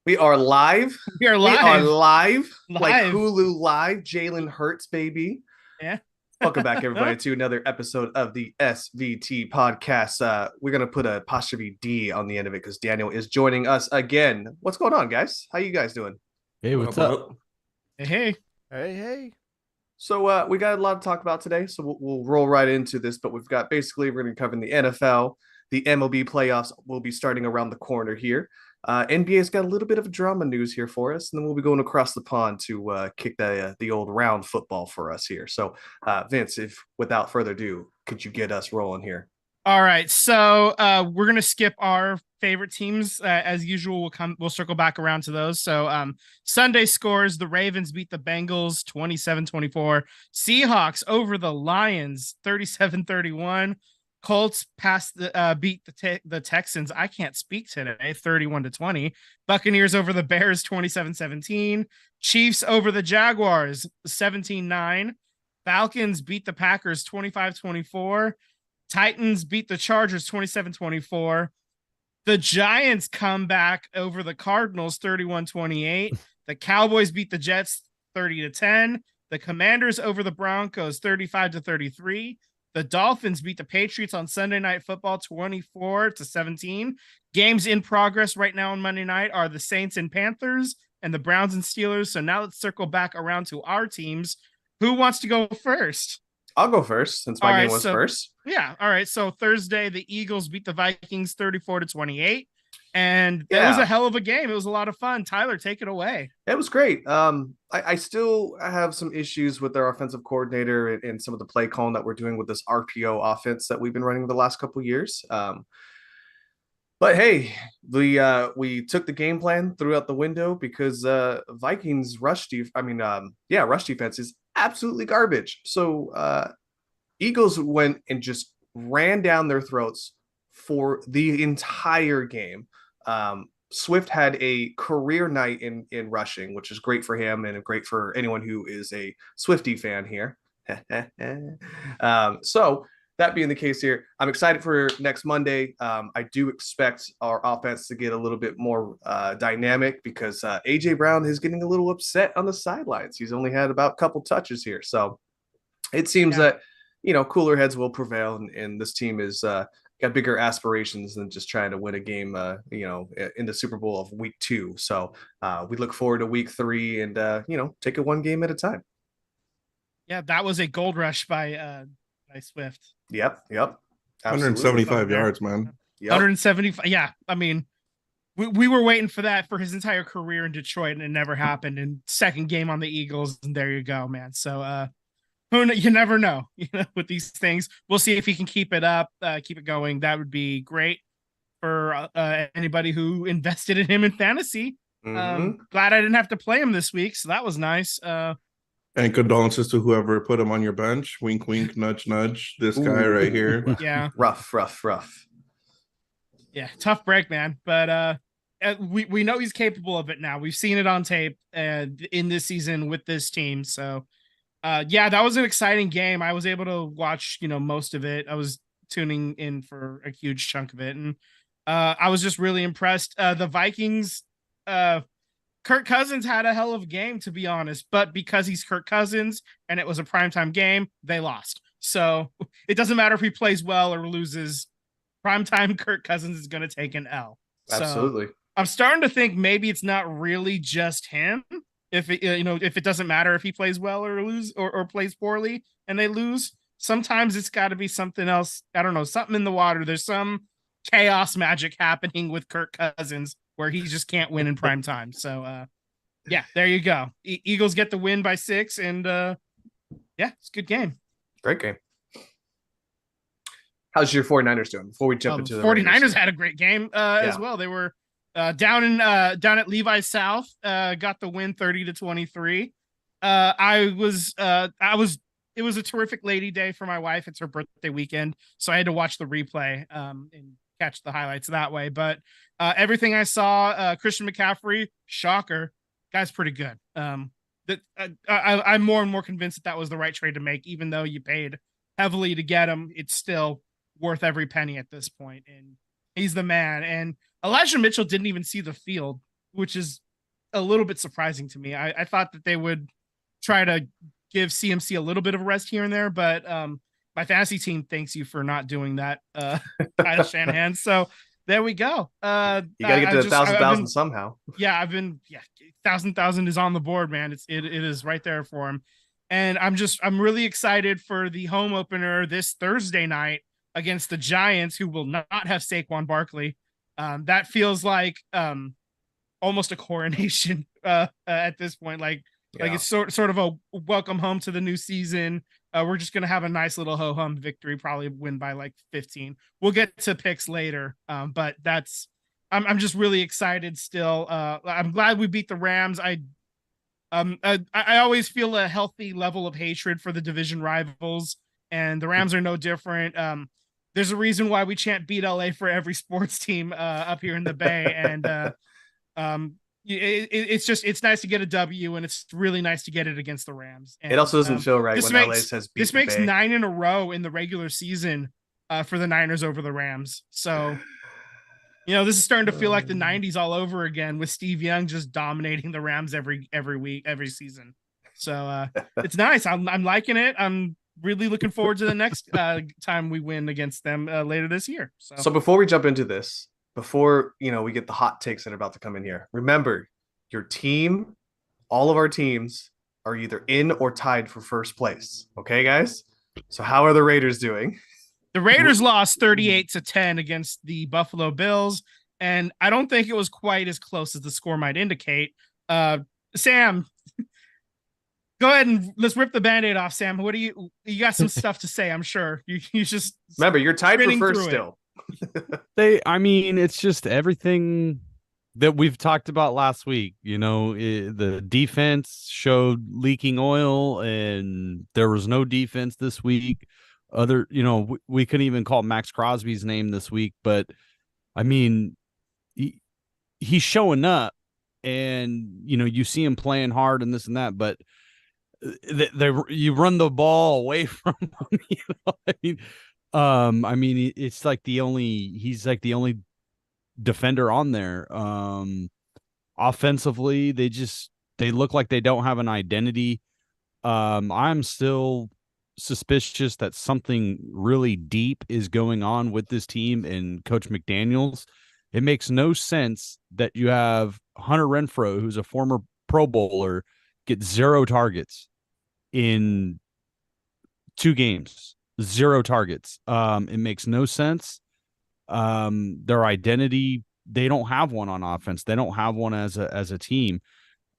We are live. We are We are live. live, like Live. Hulu Live. Jalen Hurts, baby. Yeah. Welcome back, everybody, to another episode of the SVT podcast. We're gonna put a apostrophe D on the end of it because Daniel is joining us again. What's going on, guys? How you guys doing? Hey, What what's up? up? What up? Hey. Hey, hey. So we got a lot to talk about today, so we'll roll right into this. But we've got basically we're going to cover the NFL, the MLB playoffs will be starting around the corner here. NBA's got a little bit of drama news here for us, and then we'll be going across the pond to kick the old round football for us here. So Vince, if without further ado, could you get us rolling here? All right. So we're gonna skip our favorite teams as usual. We'll circle back around to those. So Sunday scores: the Ravens beat the Bengals 27-24. Seahawks over the Lions 37-31. Colts beat the Texans. I can't speak today, 31-20. Buccaneers over the Bears 27-17. Chiefs over the Jaguars 17-9. Falcons beat the Packers 25-24. Titans beat the Chargers 27-24. The Giants come back over the Cardinals 31-28. The Cowboys beat the Jets 30-10. The Commanders over the Broncos 35-33. The Dolphins beat the Patriots on Sunday Night Football 24-17. Games in progress right now on Monday night are the Saints and Panthers and the Browns and Steelers. So now let's circle back around to our teams. Who wants to go first? I'll go first since my game was first. Yeah. All right. So Thursday, the Eagles beat the Vikings 34-28. And that was a hell of a game. It was a lot of fun. Tyler, take it away. It was great. I still have some issues with our offensive coordinator and some of the play calling that we're doing with this RPO offense that we've been running the last couple of years. But hey, we took the game plan, threw out the window because Vikings rush defense is absolutely garbage. So Eagles went and just ran down their throats for the entire game. Swift had a career night in rushing, which is great for him and great for anyone who is a Swiftie fan here. So that being the case here, I'm excited for next Monday. I do expect our offense to get a little bit more dynamic because AJ Brown is getting a little upset on the sidelines. He's only had about a couple touches here. So it seems that, cooler heads will prevail and this team is got bigger aspirations than just trying to win a game, in the Super Bowl of week 2. So we look forward to week 3 and, take it one game at a time. Yeah, that was a gold rush by Swift. Yep. Absolutely. 175 yards, man. Yep. 175. Yeah. I mean, we were waiting for that for his entire career in Detroit and it never happened. And second game on the Eagles. And there you go, man. So, you never know, with these things. We'll see if he can keep it up, keep it going. That would be great for anybody who invested in him in fantasy. Glad I didn't have to play him this week, so that was nice. And condolences to whoever put him on your bench. Wink, wink, nudge, nudge. This guy right here. Yeah. Rough. Yeah, tough break, man. But we know he's capable of it now. We've seen it on tape in this season with this team. So that was an exciting game. I was able to watch, most of it. I was tuning in for a huge chunk of it. And I was just really impressed. The Vikings, Kirk Cousins had a hell of a game, to be honest, but because he's Kirk Cousins and it was a primetime game, they lost. So it doesn't matter if he plays well or loses. Primetime Kirk Cousins is going to take an L. Absolutely. So I'm starting to think maybe it's not really just him. If it doesn't matter if he plays well or lose or plays poorly and they lose, sometimes it's got to be something else. I don't know, something in the water. There's some chaos magic happening with Kirk Cousins where he just can't win in prime time. So, there you go. Eagles get the win by 6, and it's a good game. Great game. How's your 49ers doing before we jump into the 49ers? Raiders? Had a great game as well. They were down at Levi South, got the win 30-23. It was a terrific lady day for my wife. It's her birthday weekend, so I had to watch the replay and catch the highlights that way. But everything I saw, Christian McCaffrey, shocker, guy's pretty good. I'm more and more convinced that was the right trade to make, even though you paid heavily to get him. It's still worth every penny at this point. And He's the man. And Elijah Mitchell didn't even see the field, which is a little bit surprising to me. I thought that they would try to give CMC a little bit of a rest here and there, but my fantasy team thanks you for not doing that, Kyle Shanahan. So there we go. You got to get to I've 1,000 been, somehow. yeah, 1,000 is on the board, man. It is right there for him. And I'm really excited for the home opener this Thursday night against the Giants, who will not have Saquon Barkley. That feels like almost a coronation at this point. Like it's sort of a welcome home to the new season. We're just gonna have a nice little ho hum victory, probably win by like 15. We'll get to picks later, but I'm just really excited still. I'm glad we beat the Rams. I always feel a healthy level of hatred for the division rivals, and the Rams are no different. There's a reason why we chant beat LA for every sports team up here in the Bay, and it's nice to get a W, and it's really nice to get it against the Rams. And, it also doesn't feel right when LA says beat this the makes Bay. 9 in a row in the regular season for the Niners over the Rams. So, this is starting to feel like the 90s all over again, with Steve Young just dominating the Rams every week, every season. So it's nice. I'm liking it. I'm really looking forward to the next time we win against them later this year. So before we jump into this, before we get the hot takes that are about to come in here, remember your team, all of our teams are either in or tied for first place. Okay, guys? So how are the Raiders doing? The Raiders lost 38-10 against the Buffalo Bills, and I don't think it was quite as close as the score might indicate. Sam, go ahead and let's rip the Band-Aid off, Sam. What do you got some stuff to say, I'm sure. You just remember, you're tied for first still. It's just everything that we've talked about last week. The defense showed leaking oil, and there was no defense this week. We couldn't even call Max Crosby's name this week, but he's showing up, and you see him playing hard and this and that, but you run the ball away from him. It's like he's like the only defender on there. Offensively, they look like they don't have an identity. I'm still suspicious that something really deep is going on with this team and Coach McDaniels. It makes no sense that you have Hunter Renfrow, who's a former Pro Bowler, get 0 targets in 2 games. 0 targets. It makes no sense. Their identity, they don't have one on offense. They don't have one as a team.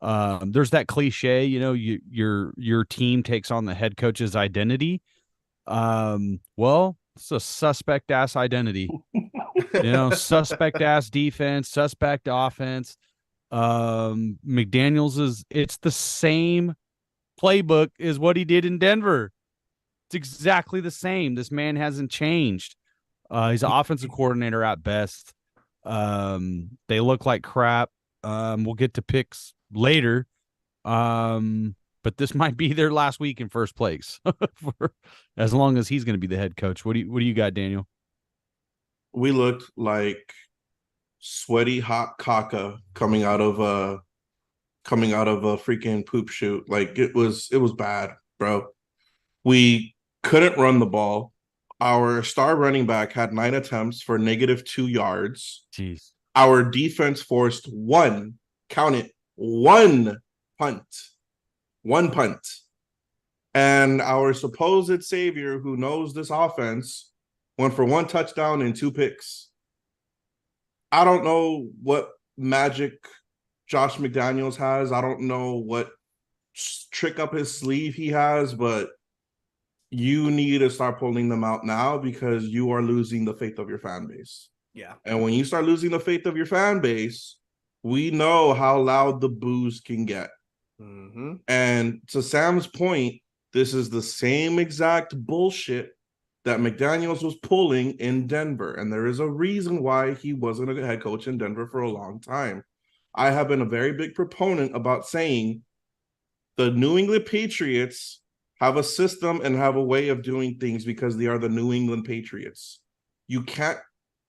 There's that cliche, your team takes on the head coach's identity. Well, it's a suspect ass identity. Suspect ass defense, suspect offense. McDaniels it's the same playbook as what he did in Denver. It's exactly the same. This man hasn't changed. He's an offensive coordinator at best. They look like crap. We'll get to picks later. But this might be their last week in first place as long as he's going to be the head coach. What do you got, Daniel? We looked like sweaty hot caca coming out of a freaking poop chute. Like it was bad, bro. We couldn't run the ball. Our star running back had 9 attempts for -2 yards. Jeez. Our defense forced one punt. One punt. And our supposed savior who knows this offense went for 1 touchdown and 2 picks. I don't know what magic Josh McDaniels has. I don't know what trick up his sleeve he has, but you need to start pulling them out now because you are losing the faith of your fan base. Yeah. And when you start losing the faith of your fan base, we know how loud the boos can get. Mm-hmm. And to Sam's point, this is the same exact bullshit that McDaniels was pulling in Denver. And there is a reason why he wasn't a head coach in Denver for a long time. I have been a very big proponent about saying the New England Patriots have a system and have a way of doing things because they are the New England Patriots. You can't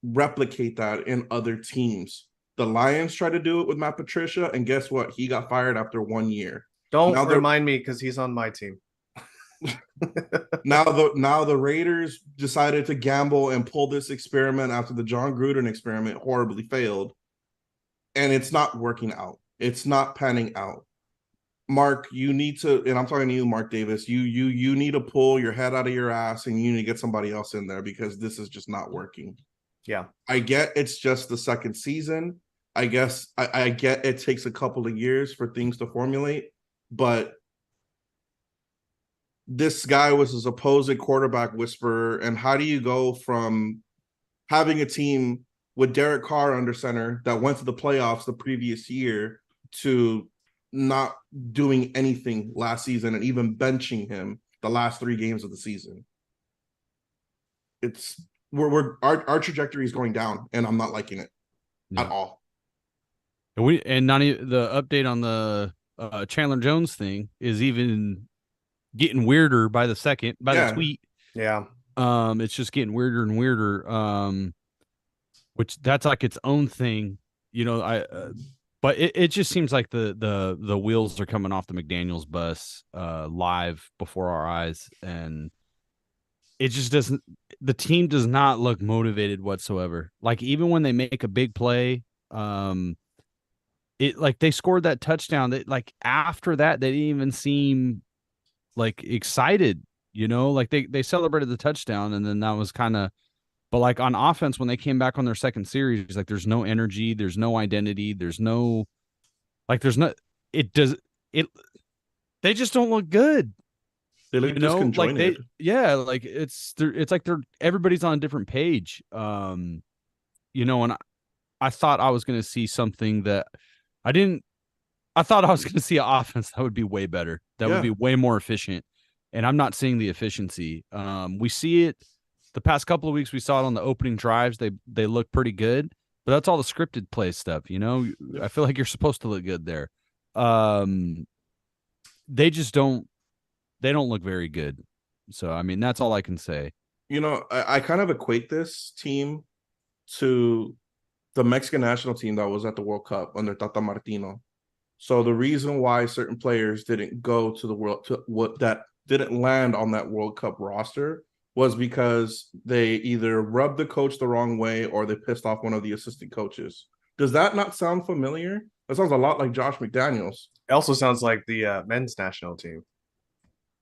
replicate that in other teams. The Lions tried to do it with Matt Patricia, and guess what? He got fired after 1 year. Don't remind me because he's on my team. Now the Raiders decided to gamble and pull this experiment after the John Gruden experiment horribly failed, and it's not working out. It's not panning out. Mark, you need to, and I'm talking to you, Mark Davis. You need to pull your head out of your ass, and you need to get somebody else in there because this is just not working. Yeah, I get it's just the second season. I guess I get it takes a couple of years for things to formulate, but this guy was a supposed quarterback whisperer. And how do you go from having a team with Derek Carr under center that went to the playoffs the previous year to not doing anything last season and even benching him the last 3 games of the season? It's our trajectory is going down, and I'm not liking it at all. And not even the update on the Chandler Jones thing is even getting weirder by the tweet. Yeah. It's just getting weirder and weirder. Which that's like its own thing, but it just seems like the wheels are coming off the McDaniels bus live before our eyes, and it just doesn't. The team does not look motivated whatsoever. Like even when they make a big play, it like they scored that touchdown. That like after that they didn't even seem like excited. Like they celebrated the touchdown, and then that was kind of. But like on offense, when they came back on their second series, like there's no energy, there's no identity, there's no, like there's no, they just don't look good. They look disconjointed. Like it's like everybody's on a different page. And I thought I was going to see something that I thought I was going to see an offense that would be way better, that would be way more efficient, and I'm not seeing the efficiency. We see it. The past couple of weeks, we saw it on the opening drives. They look pretty good, but that's all the scripted play stuff. I feel like you're supposed to look good there. They just don't. They don't look very good. So I mean, that's all I can say. I kind of equate this team to the Mexican national team that was at the World Cup under Tata Martino. So the reason why certain players didn't go to the World that didn't land on that World Cup roster was because they either rubbed the coach the wrong way or they pissed off one of the assistant coaches. Does that not sound familiar? That sounds a lot like Josh McDaniels. It also sounds like the men's national team.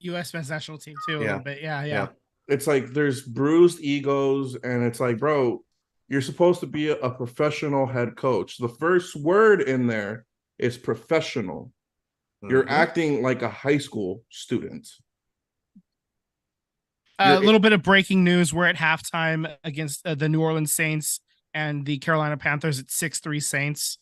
U.S. men's national team, too, a little bit. Yeah. It's like there's bruised egos, and it's like, bro, you're supposed to be a professional head coach. The first word in there is professional. Mm-hmm. You're acting like a high school student. A little bit of breaking news. We're at halftime against the New Orleans Saints and the Carolina Panthers at 6-3 Saints.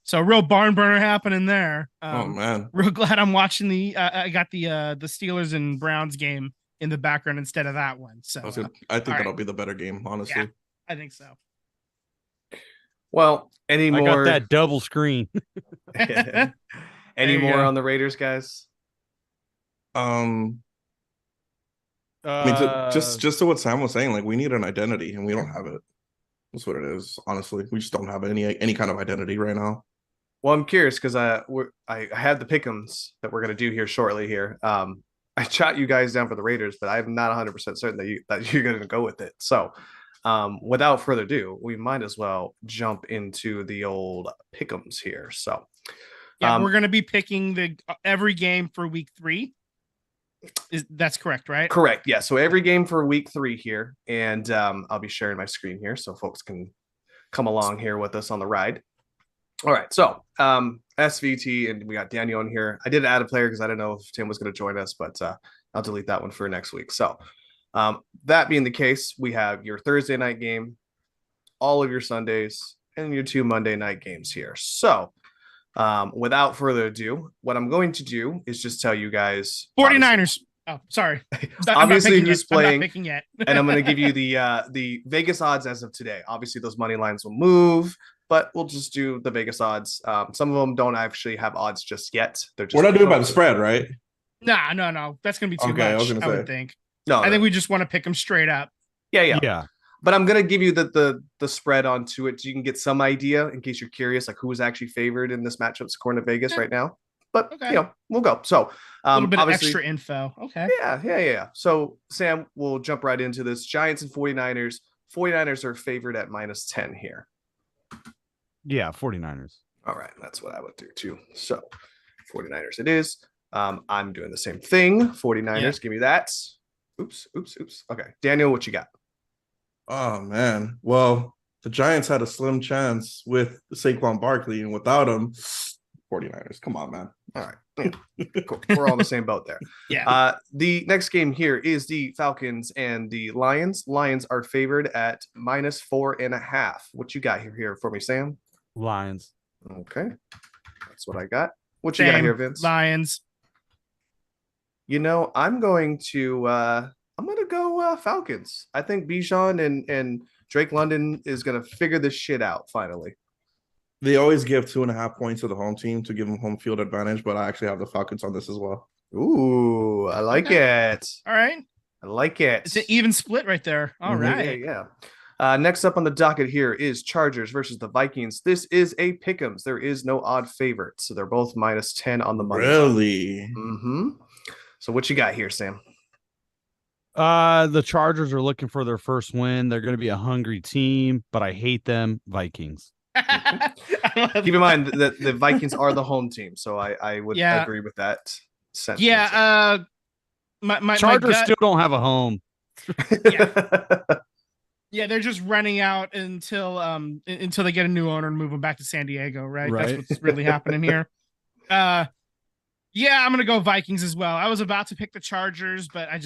So a real barn burner happening there. Oh man, real glad I'm watching I got the Steelers and Browns game in the background instead of that one. So I think that'll be the better game, honestly. Yeah, I think so. Well, I got that double screen. Any more on the Raiders, guys? I mean, just to what Sam was saying, like we need an identity, and we don't have it. That's what it is. Honestly, we just don't have any kind of identity right now. Well, I'm curious because I had the pick'ems that we're gonna do here shortly. Here, I shot you guys down for the Raiders, but I'm not 100% certain that you're gonna go with it. So, without further ado, we might as well jump into the old pick'ems here. So, we're gonna be picking every game for week 3. That's correct, right? Correct. Yeah. So every game for week 3 here, and I'll be sharing my screen here so folks can come along here with us on the ride. All right. So SVT, and we got Daniel in here. I did add a player because I didn't know if Tim was going to join us, but I'll delete that one for next week. So that being the case, we have your Thursday night game, all of your Sundays, and your 2 Monday night games here. So without further ado, what I'm going to do is just tell you guys 49ers. Oh, sorry. Obviously who's playing. I'm not picking yet. And I'm going to give you the Vegas odds as of today. Obviously those money lines will move, but we'll just do the Vegas odds. Some of them don't actually have odds just yet. They're just We're not doing by the spread, right? No. That's going to be too much, I would think. No, I think we just want to pick them straight up. Yeah. But I'm gonna give you the spread onto it so you can get some idea in case you're curious, like who is actually favored in this matchup according to Vegas right now. But Okay. we'll go. So A little bit of obviously, extra info. Okay. yeah. So Sam, we'll jump right into this. Giants and 49ers. 49ers are favored at -10 here. Yeah, 49ers. All right, that's what I would do too. So 49ers it is. I'm doing the same thing. 49ers, give me that. Oops. Okay. Daniel, what you got? Oh man. Well, the Giants had a slim chance with Saquon Barkley, and without him, 49ers. Come on, man. All right. Yeah. Cool. We're all in the same boat there. Yeah. The next game here is the Falcons and the Lions. Lions are favored at -4.5. What you got here for me, Sam? Lions. Okay. That's what I got. What you got here, Vince? Lions. I'm going to go Falcons. I think Bijan and Drake London is gonna figure this shit out finally. They always give 2.5 points to the home team to give them home field advantage, but I actually have the Falcons on this as well. Ooh, I like it. All right. I like it. It's an even split right there. All right. Yeah. Next up on the docket here is Chargers versus the Vikings. This is a pick'ems. There is no odd favorite, so they're both -10 on the money. Really? Mm-hmm. So what you got here, Sam? The Chargers are looking for their first win. They're going to be a hungry team, but I hate them. Vikings. Keep in mind that the Vikings are the home team, so I would agree with that sentence. Yeah. My Chargers still don't have a home. Yeah, they're just renting out until they get a new owner and move them back to San Diego, right? That's what's really happening here. Yeah, I'm gonna go Vikings as well. I was about to pick the Chargers, but I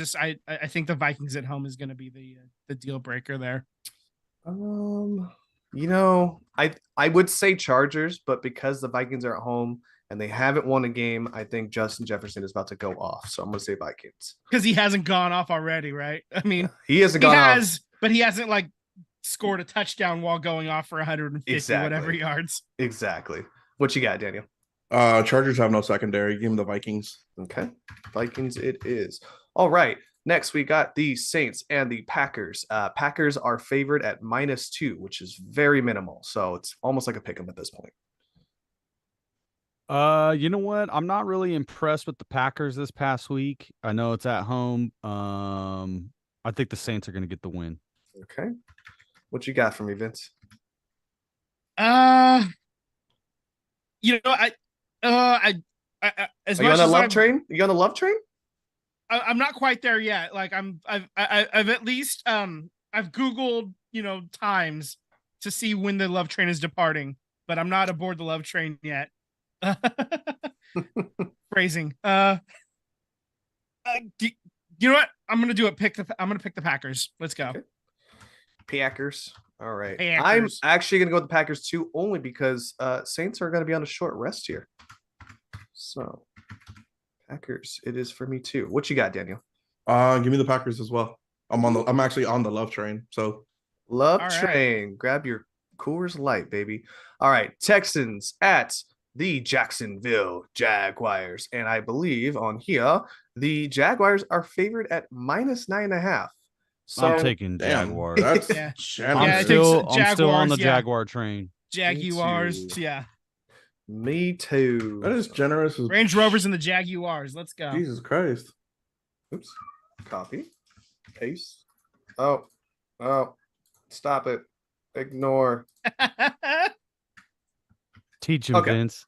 think the Vikings at home is gonna be the deal breaker there. I would say Chargers, but because the Vikings are at home and they haven't won a game, I think Justin Jefferson is about to go off. So I'm gonna say Vikings. Because he hasn't gone off already, right? I mean, he hasn't gone off. But he hasn't like scored a touchdown while going off for 150 whatever yards. Exactly. What you got, Daniel? Chargers have no secondary. Give them the Vikings. Okay. Vikings it is. All right. Next, we got the Saints and the Packers. Packers are favored at -2, which is very minimal. So it's almost like a pick 'em at this point. You know what? I'm not really impressed with the Packers this past week. I know it's at home. I think the Saints are going to get the win. Okay. What you got for me, Vince? I as Are you on the love train? Are you on the love train? I'm not quite there yet. Like I've at least I've Googled, times to see when the love train is departing, but I'm not aboard the love train yet. Phrasing. You know what? I'm gonna do it. I'm gonna pick the Packers. Let's go. Okay. Packers. All right. Packers. I'm actually gonna go with the Packers too, only because Saints are gonna be on a short rest here. So Packers, it is for me too. What you got, Daniel? Give me the Packers as well. I'm actually on the love train. So love train. Right. Grab your Coors Light, baby. All right. Texans at the Jacksonville Jaguars. And I believe on here, the Jaguars are favored at -9.5. So I'm taking Jaguars. That's I'm still on the Jaguar train. Jaguars, yeah. Me too. That is generous. Range Rovers and the Jaguars. Let's go. Jesus Christ. Oops. Copy. Paste. Oh. Stop it. Ignore. Teach him, Vince.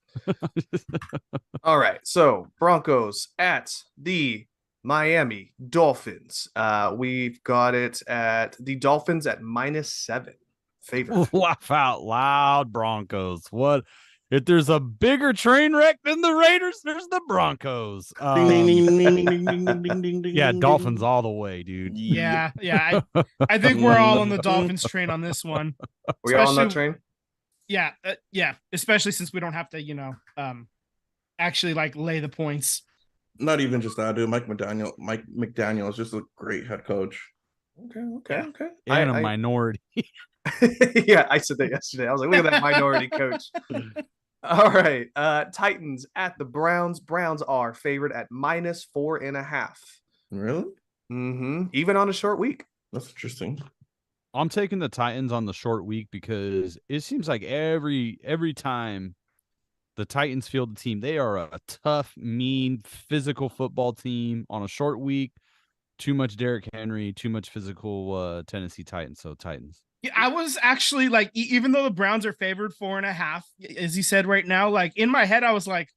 All right. So Broncos at the Miami Dolphins. We've got it at the Dolphins at -7. Favorite. Laugh out loud, Broncos. What? If there's a bigger train wreck than the Raiders, there's the Broncos. Yeah, Dolphins all the way, dude. Yeah. I think we're all on the Dolphins train on this one. We're all on that train? Yeah. Especially since we don't have to, actually like lay the points. Not even just that, dude. Mike McDaniel is just a great head coach. Okay. And a minority. Yeah, I said that yesterday. I was like, look at that minority coach. All right. Titans at the Browns. Browns are favored at -4.5. Really? Mm-hmm. Even on a short week. That's interesting. I'm taking the Titans on the short week because it seems like every time the Titans field the team, they are a tough, mean, physical football team on a short week. Too much Derrick Henry, too much physical Tennessee Titans. So Titans. Yeah, I was actually like, even though the Browns are favored 4.5, as he said right now, like in my head, I was like,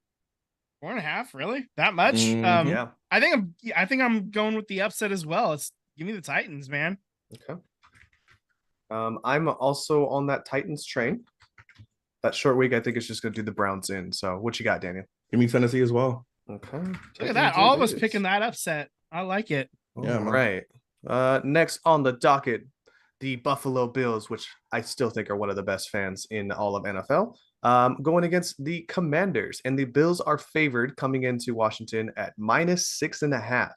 4.5, really? That much? Mhm. Yeah. I think I'm going with the upset as well. It's give me the Titans, man. Okay. I'm also on that Titans train. That short week, I think it's just going to do the Browns in. So, what you got, Daniel? Give me Tennessee as well. Okay. Look at that. All of us picking that upset. I like it. Yeah, All man. right. Next on the docket, the Buffalo Bills, which I still think are one of the best fans in all of NFL, going against the Commanders. And the Bills are favored coming into Washington at -6.5.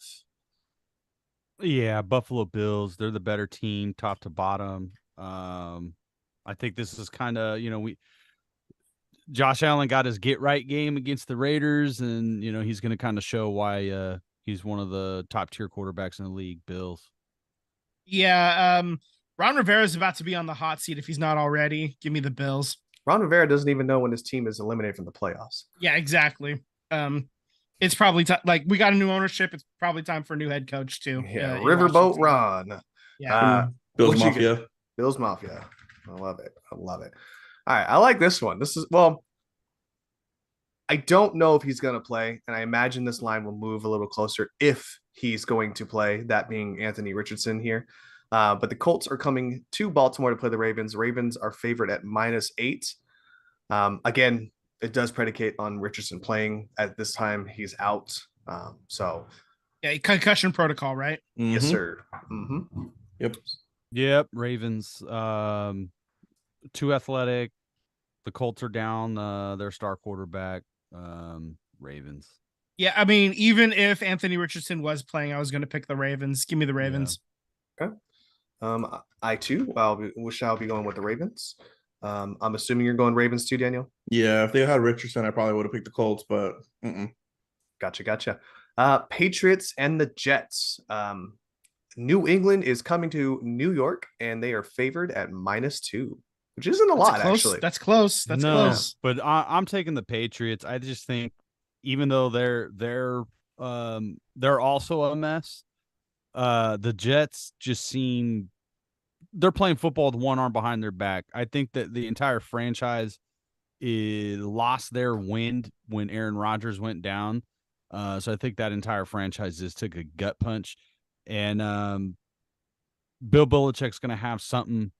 Yeah, Buffalo Bills. They're the better team, top to bottom. I think this is kind of Josh Allen got his get right game against the Raiders, and he's going to kind of show why he's one of the top tier quarterbacks in the league. Bills. Yeah, Ron Rivera is about to be on the hot seat if he's not already. Give me the Bills. Ron Rivera doesn't even know when his team is eliminated from the playoffs. Yeah, exactly. It's probably like we got a new ownership. It's probably time for a new head coach too. Yeah, in Riverboat Washington. Ron. Yeah. Bills what you Mafia. get? Bills Mafia. I love it. I love it. All right, I like this one. This is I don't know if he's going to play, and I imagine this line will move a little closer if he's going to play, that being Anthony Richardson here. But the Colts are coming to Baltimore to play the Ravens. Ravens are favored at -8. Again, it does predicate on Richardson playing at this time. He's out. So, Yeah, concussion protocol, right? yes, Mhm. sir. Mm-hmm. Yep, Ravens. Too athletic. The Colts are down their star quarterback. Ravens. Yeah, I mean, even if Anthony Richardson was playing, I was going to pick the Ravens. Give me the Ravens. Okay. I too, shall be going with the Ravens. I'm assuming you're going Ravens too, Daniel. Yeah, if they had Richardson, I probably would have picked the Colts, but Gotcha. Patriots and the Jets. New England is coming to New York, and they are favored at -2, which isn't a lot, actually. That's close. That's close. But I'm taking the Patriots. I just think, even though they're also a mess, the Jets just seem they're playing football with one arm behind their back. I think that the entire franchise lost their wind when Aaron Rodgers went down. So I think that entire franchise just took a gut punch. And Bill Belichick's going to have something.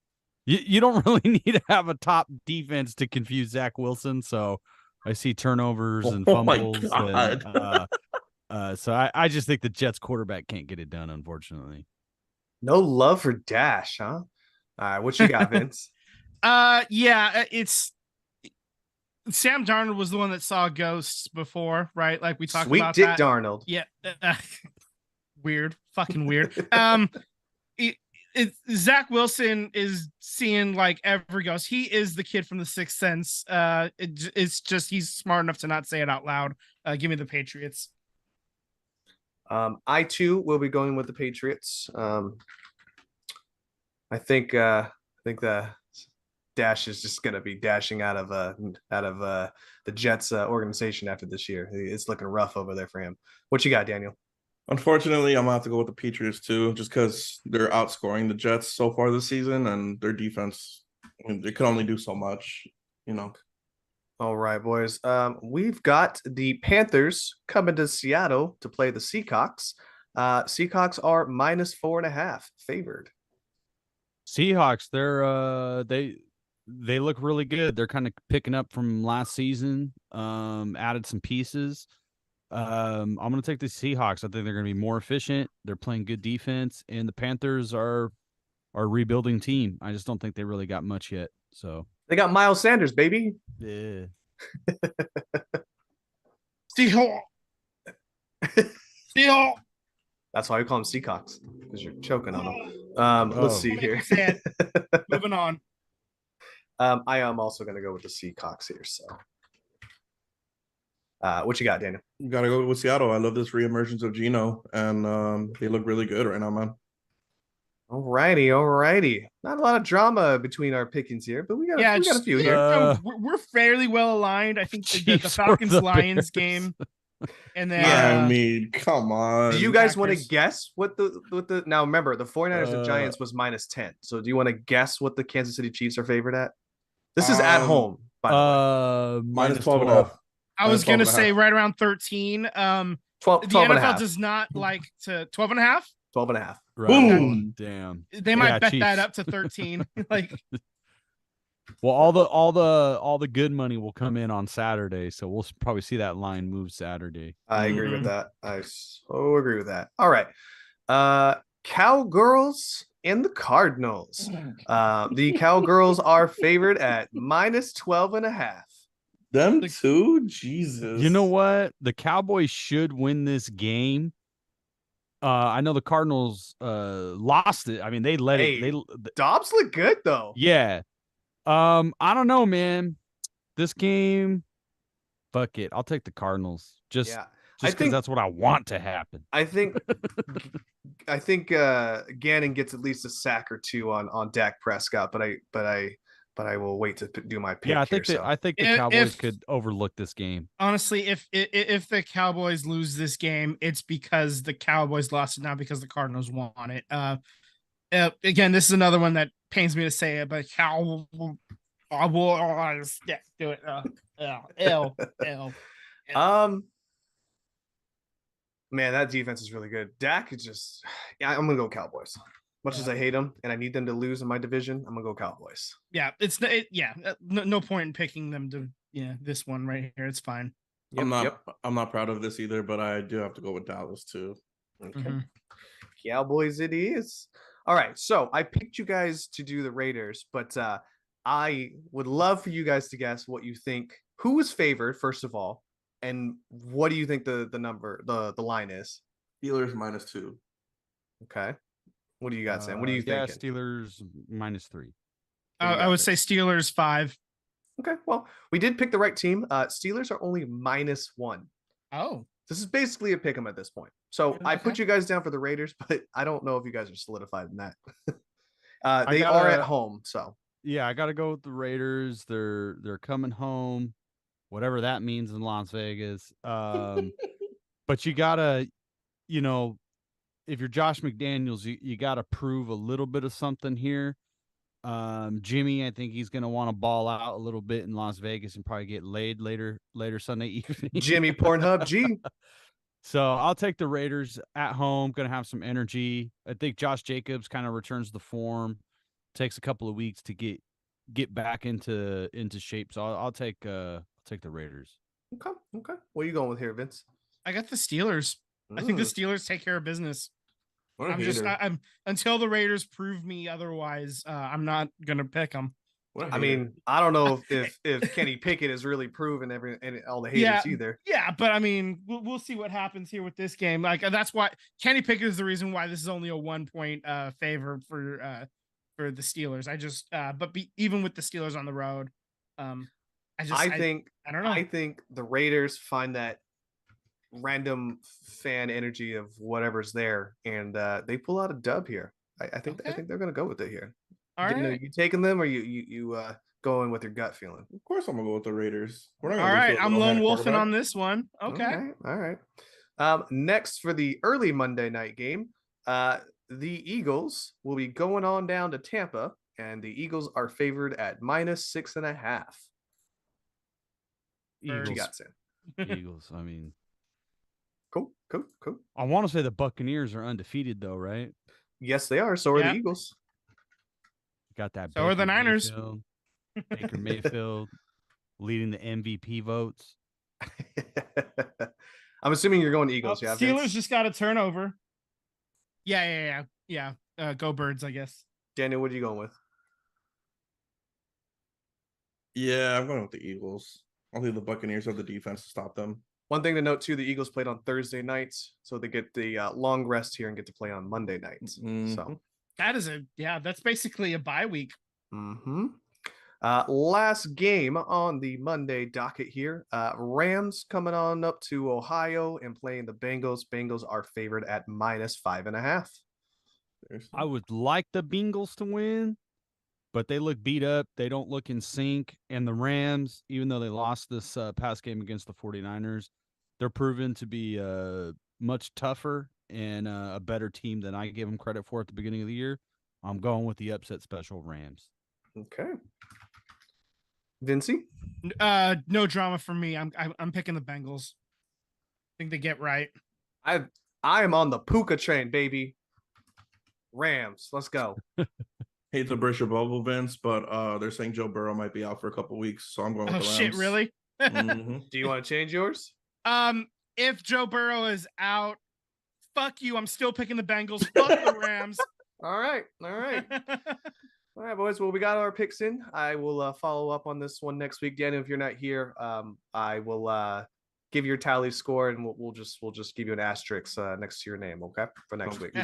You don't really need to have a top defense to confuse Zach Wilson. So I see turnovers and fumbles. Oh my God. So I just think the Jets quarterback can't get it done, unfortunately. No love for Dash, huh? All right, what you got, Vince? Yeah, it's Sam Darnold was the one that saw ghosts before, right? Like we talked Sweet about Dick that. Darnold. Yeah, weird, fucking weird. Zach Wilson is seeing like every ghost. He is the kid from The Sixth Sense. It's just he's smart enough to not say it out loud. Give me the Patriots. I too will be going with the Patriots. I think the Dash is just going to be dashing out of the Jets organization after this year. It's looking rough over there for him. What you got, Daniel? Unfortunately, I'm gonna have to go with the Patriots too, just because they're outscoring the Jets so far this season, and their defense, they can only do so much, All right, boys. We've got the Panthers coming to Seattle to play the Seahawks. Seahawks are -4.5 favored. Seahawks, they look really good. They're kind of picking up from last season. Added some pieces. I'm going to take the Seahawks. I think they're going to be more efficient. They're playing good defense, and the Panthers are a rebuilding team. I just don't think they really got much yet. So They got Miles Sanders, baby. yeah. Seahawks. Seahawks. That's why we call them Seahawks, because you're choking on them. Let's see here. Moving on. I am also going to go with the Seahawks here. So, what you got, Daniel? Gotta go with Seattle. I love this reemergence of Geno, and they look really good right now, man. Alrighty. Not a lot of drama between our pickings here, but Yeah, we got a just few here. we're fairly well aligned. I think the Chiefs or Falcons the Lions Bears? game, and then Yeah. I mean, come Do you on. guys want to Packers. guess what the now remember the 49ers and Uh, Giants was -10. So do you want to guess what the Kansas City Chiefs are favored at? This is at Um, home, by the way. minus Minus 12 and a 12. half. I was Minus 12 gonna and a say half. right around 13. 12, The 12 and a NFL half. does not like to 12 and a half. 12 and a half. Right. Boom. Damn. They might Yeah, bet that Chiefs. up to 13. Like, Well, all the good money will come in on Saturday, so we'll probably see that line move Saturday. I agree with Mhm. that. I so agree with that. All right. Cowgirls and the Cardinals. The Cowgirls are favored at -12 and a half. Them The- two? Jesus. You know what? The Cowboys should win this game. I know the Cardinals lost it. I mean, they let Hey, it Dobbs look good though. yeah. I don't know, man. This game, fuck it. I'll take the Cardinals. Just Yeah. just because that's what I want to happen. I think Gannon gets at least a sack or two on Dak Prescott, but I will wait to do my pick Yeah, I here. think that So I think the If- Cowboys if- could overlook this game. honestly, if the Cowboys lose this game, it's because the Cowboys lost it, not because the Cardinals won it. Again, this is another one that pains me to say it, but Cowboys, yeah, do it. L. Man, that defense is really good. Dak is just, yeah, I'm gonna go Cowboys. Much as I hate them and I need them to lose in my division, I'm gonna go Cowboys. Yeah, no point in picking them to this one right here. It's fine. I'm not proud of this either, but I do have to go with Dallas too. Okay. Mhm. Cowboys it is. All right, so I picked you guys to do the Raiders, but I would love for you guys to guess what you think. Who is favored, first of all, and what do you think the number the line is? Steelers -2. Okay, what do you got, Sam? What are you Yeah, thinking? Steelers -3. What do you I got, would Vince? say Steelers 5. Okay, well, we did pick the right team. Steelers are only -1. Oh, This is basically a pick 'em at this point. So I put Okay. you guys down for the Raiders, but I don't know if you guys are solidified in that. I They are at gotta- home, so Yeah, I got to go with the Raiders. They're coming home, whatever that means in Las Vegas. But you gotta, you know, if you're Josh McDaniels, you got to prove a little bit of something here. Jimmy, I think he's gonna want to ball out a little bit in Las Vegas and probably get laid later Sunday evening. Jimmy Pornhub G. So I'll take the Raiders at home. Going to have some energy. I think Josh Jacobs kind of returns the form. Takes a couple of weeks to get back into shape. So I'll take the Raiders. Okay. What are you going with here, Vince? I got the Steelers. I think the Mm. Steelers take care of business. What a I'm just hater. I'm until the Raiders prove me otherwise. I'm not gonna pick them. What a I hater. mean, I don't know if Kenny Pickett has really proven all the haters Yeah. either. Yeah, but I mean, we'll see what happens here with this game. Like that's why Kenny Pickett is the reason why this is only a 1-point favor for the Steelers. I just even with the Steelers on the road, I think I don't know. I think the Raiders find that random fan energy of whatever's there, and they pull out a dub here. I think Okay. they're gonna go with it here. All Didn't know right. you taking them, or you going with your gut feeling? Of course, I'm gonna go with the Raiders. We're not All gonna lose to right, a I'm little lone head wolfing quarterback. on this one. Okay. All right. Next for the early Monday night game, the Eagles will be going on down to Tampa, and the Eagles are favored at -6.5. What you Eagles. got, Sam? Eagles. I mean, Cool. I want to say the Buccaneers are undefeated though, right? Yes, they are. So are Yeah. the Eagles. Got that. So are the Niners. Mayfield, Baker Mayfield leading the MVP votes. I'm assuming you're going Eagles. Yeah, Steelers Vince? just got a turnover. Yeah. Go Birds, I guess. Daniel, what are you going with? Yeah, I'm going with the Eagles. I think the Buccaneers have the defense to stop them. One thing to note too: the Eagles played on Thursday nights, so they get the long rest here and get to play on Monday nights. So, That's basically a bye week. last game on the Monday docket here: Rams coming on up to Ohio and playing the Bengals. Bengals are favored at -5.5. Seriously. I would like the Bengals to win, but they look beat up. They don't look in sync. And the Rams, even though they lost this past game against the 49ers, they're proven to be much tougher and a better team than I gave them credit for at the beginning of the year. I'm going with the upset special Rams. Okay. Vinci? No drama for me. I'm picking the Bengals. I think they get right. I am on the Puka train, baby. Rams. Let's go. Hate to burst your bubble, Vince, but they're saying Joe Burrow might be out for a couple weeks, so I'm going with Oh the Rams. shit, really? Mhm. Do you want to change yours? If Joe Burrow is out, fuck you. I'm still picking the Bengals. Fuck the Rams. All right. All right, boys. Well, we got our picks in. I will follow up on this one next week. Daniel, if you're not here, I will give your tally score, and we'll just give you an asterisk next to your name, okay, for next week.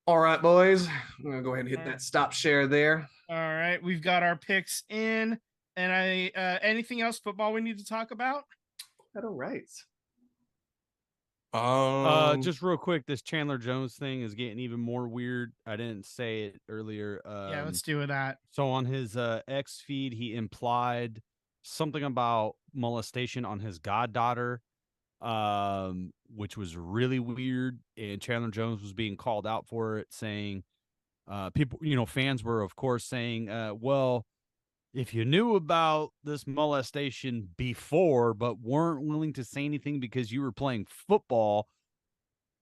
All right, boys. I'm gonna go ahead and hit that stop share there. All right, we've got our picks in, and anything else football we need to talk about? All right. Just real quick, this Chandler Jones thing is getting even more weird. I didn't say it earlier. Yeah, let's do that. So on his X feed, he implied something about molestation on his goddaughter, which was really weird. And Chandler Jones was being called out for it, saying, people, fans were, of course, saying, well, if you knew about this molestation before but weren't willing to say anything because you were playing football,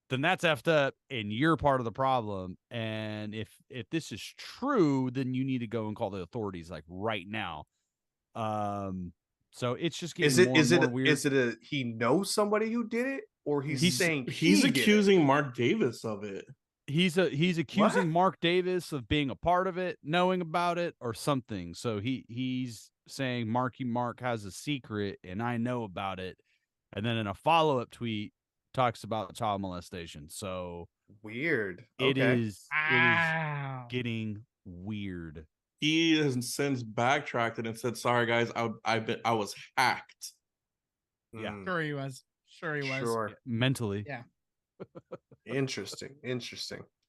then that's effed up and you're part of the problem. And if this is true, then you need to go and call the authorities like right now. So it's just getting more weird. Is it he knows somebody who did it, or he's saying he's accusing Mark Davis of it? He's accusing Mark Davis of being a part of it, knowing about it, or something. So he's saying Mark has a secret and I know about it. And then in a follow-up tweet talks about child molestation. So weird. It is getting weird. He has since backtracked and said, "Sorry guys, I was hacked." Yeah. Sure he was. Sure. Yeah, mentally. Yeah. Interesting.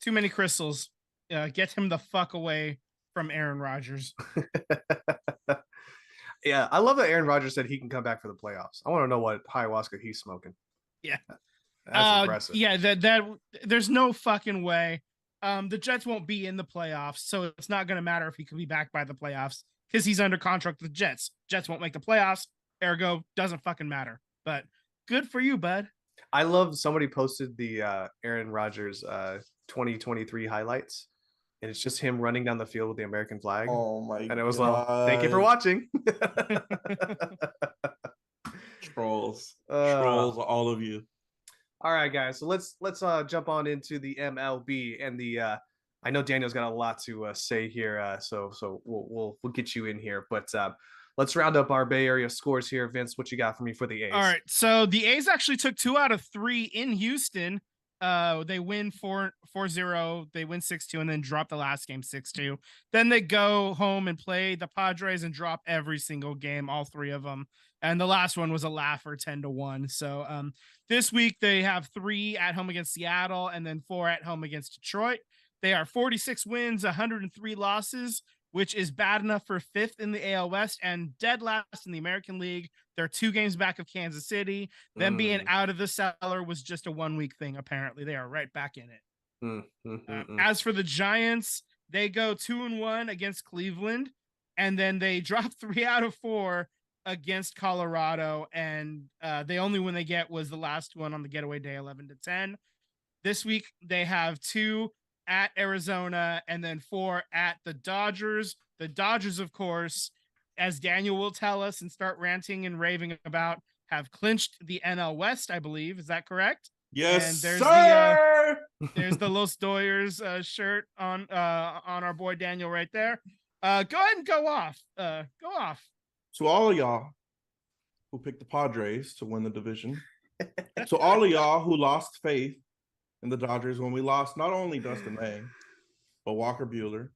Too many crystals. Get him the fuck away from Aaron Rodgers. Yeah, I love that Aaron Rodgers said he can come back for the playoffs. I want to know what ayahuasca he's smoking. Yeah. That's impressive. Yeah, that there's no fucking way. The Jets won't be in the playoffs, so it's not going to matter if he can be back by the playoffs because he's under contract with the Jets. Jets won't make the playoffs, ergo doesn't fucking matter. But good for you, bud. I love somebody posted the Aaron Rodgers 2023 highlights, and it's just him running down the field with the American flag. Oh my god. And it was like, thank you for watching. Trolls, all of you. All right, guys. So let's jump on into the MLB and the. I know Daniel's got a lot to say here, so we'll get you in here, but let's round up our Bay Area scores here. Vince, what you got for me for the A's? All right, so the A's actually took 2 out of 3 in Houston. They win 4-0, they win 6-2, and then drop the last game 6-2. Then they go home and play the Padres and drop every single game, all 3 of them. And the last one was a laugher, 10-1. So this week they have 3 at home against Seattle and then 4 at home against Detroit. They are 46 wins, 103 losses, which is bad enough for 5th in the AL West and dead last in the American League. They're 2 games back of Kansas City. Them being out of the cellar was just a 1-week thing, apparently. They are right back in it. As for the Giants, they go 2-1 against Cleveland, and then they drop 3 out of 4 against Colorado, and the only win they get was the last one on the getaway day, 11-10. This week, they have 2 at Arizona, and then 4 at the Dodgers. The Dodgers, of course, as Daniel will tell us and start ranting and raving about, have clinched the NL West, I believe. Is that correct? Yes, and there's sir! There's the Los Doyers shirt on our boy Daniel right there. Go ahead and go off. Go off. To all of y'all who picked the Padres to win the division, to all of y'all who lost faith in the Dodgers when we lost not only Dustin May, but Walker Buehler.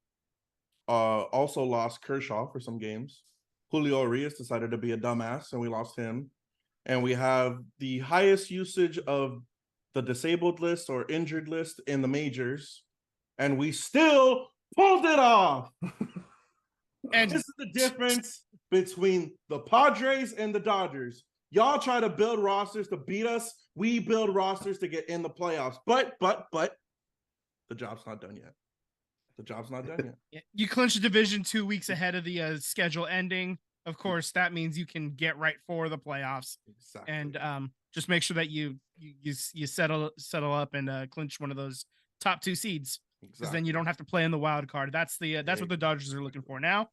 Also lost Kershaw for some games. Julio Urias decided to be a dumbass, and we lost him. And we have the highest usage of the disabled list or injured list in the majors, and we still pulled it off. And this is the difference between the Padres and the Dodgers. Y'all try to build rosters to beat us. We build rosters to get in the playoffs. But the job's not done yet. The job's not done yet. You clinch the division 2 weeks ahead of the schedule ending. Of course, that means you can get right for the playoffs. Exactly. And just make sure that you settle up and clinch one of those top 2 seeds. Because then you don't have to play in the wild card. That's what the Dodgers are looking for now.